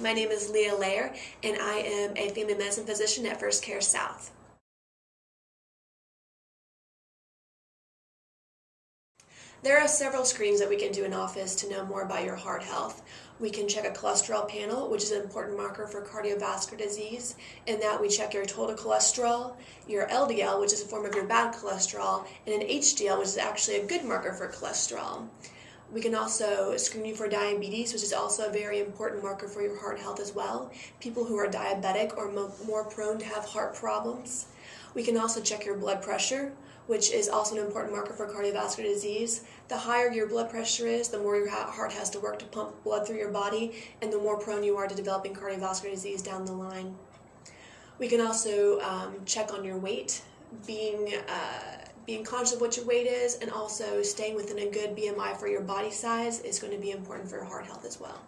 my name is Leah, and I am a family medicine physician at First Care South. There are several screenings that we can do in office to know more about your heart health. We can check a cholesterol panel, which is an important marker for cardiovascular disease. In that, we check your total cholesterol, your LDL, which is a form of your bad cholesterol, and an HDL, which is actually a good marker for cholesterol. We can also screen you for diabetes, which is also a very important marker for your heart health as well. People who are diabetic are more prone to have heart problems. We can also check your blood pressure, which is also an important marker for cardiovascular disease. The higher your blood pressure is, the more your heart has to work to pump blood through your body, and the more prone you are to developing cardiovascular disease down the line. We can also check on your weight, being conscious of what your weight is, and also staying within a good BMI for your body size is going to be important for your heart health as well.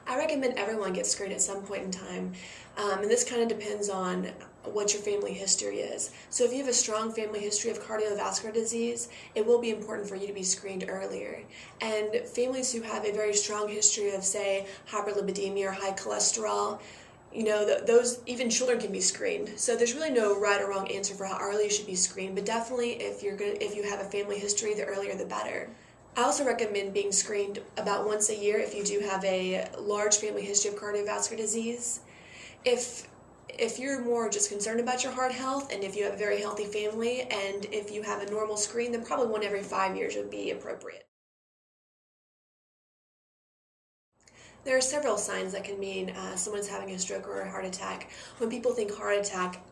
I recommend everyone get screened at some point in time, and this kind of depends on what your family history is. So if you have a strong family history of cardiovascular disease, it will be important for you to be screened earlier. And families who have a very strong history of, say, hyperlipidemia or high cholesterol, those even children can be screened. So there's really no right or wrong answer for how early you should be screened, but definitely if you have a family history, the earlier the better. I also recommend being screened about once a year if you do have a large family history of cardiovascular disease. If you're more just concerned about your heart health, and if you have a very healthy family, and if you have a normal screen, then probably one every 5 years would be appropriate. There are several signs that can mean someone's having a stroke or a heart attack. When people think heart attack,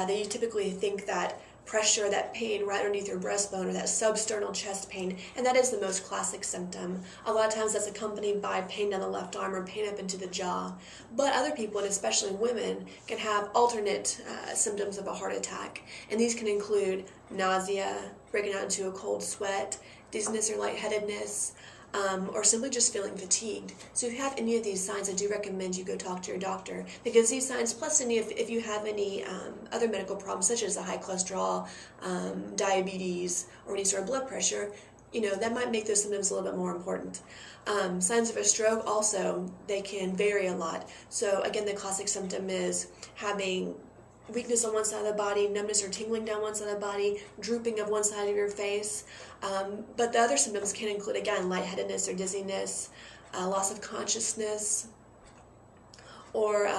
they typically think that pressure, that pain right underneath your breastbone, or that substernal chest pain, and that is the most classic symptom. A lot of times that's accompanied by pain down the left arm or pain up into the jaw. But other people, and especially women, can have alternate symptoms of a heart attack, and these can include nausea, breaking out into a cold sweat, dizziness or lightheadedness, or simply just feeling fatigued. So if you have any of these signs, I do recommend you go talk to your doctor, because these signs, plus if you have any other medical problems such as a high cholesterol, diabetes, or any sort of blood pressure, that might make those symptoms a little bit more important. Signs of a stroke also, they can vary a lot. So again, the classic symptom is having weakness on one side of the body, numbness or tingling down one side of the body, drooping of one side of your face. But the other symptoms can include, again, lightheadedness or dizziness, loss of consciousness, or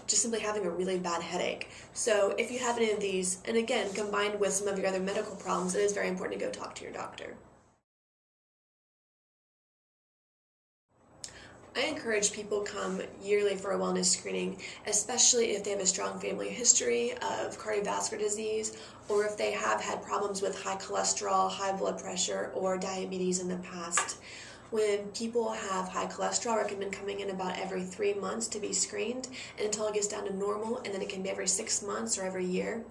just simply having a really bad headache. So if you have any of these, and again, combined with some of your other medical problems, it is very important to go talk to your doctor. I encourage people come yearly for a wellness screening, especially if they have a strong family history of cardiovascular disease, or if they have had problems with high cholesterol, high blood pressure, or diabetes in the past. When people have high cholesterol, I recommend coming in about every 3 months to be screened, and until it gets down to normal, and then it can be every 6 months or every year.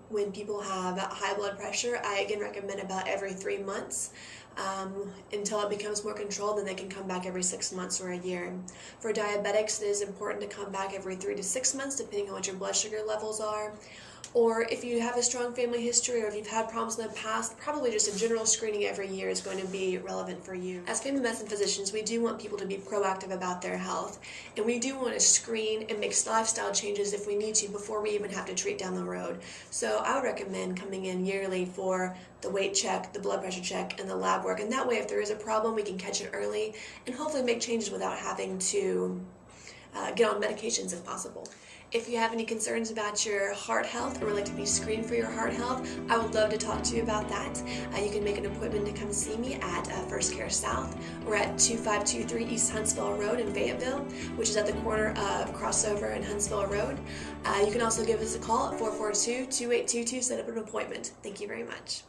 When people have high blood pressure, I again recommend about every 3 months. Until it becomes more controlled, then they can come back every 6 months or a year. For diabetics, it is important to come back every 3 to 6 months, depending on what your blood sugar levels are. Or if you have a strong family history, or if you've had problems in the past, probably just a general screening every year is going to be relevant for you. As family medicine physicians, we do want people to be proactive about their health, and we do want to screen and make lifestyle changes if we need to before we even have to treat down the road. So I would recommend coming in yearly for the weight check, the blood pressure check, and the lab work, and that way if there is a problem, we can catch it early and hopefully make changes without having to get on medications if possible. If you have any concerns about your heart health, or would like to be screened for your heart health, I would love to talk to you about that. You can make an appointment to come see me at First Care South. We're at 2523 East Huntsville Road in Fayetteville, which is at the corner of Crossover and Huntsville Road. You can also give us a call at 442-2822 to set up an appointment. Thank you very much.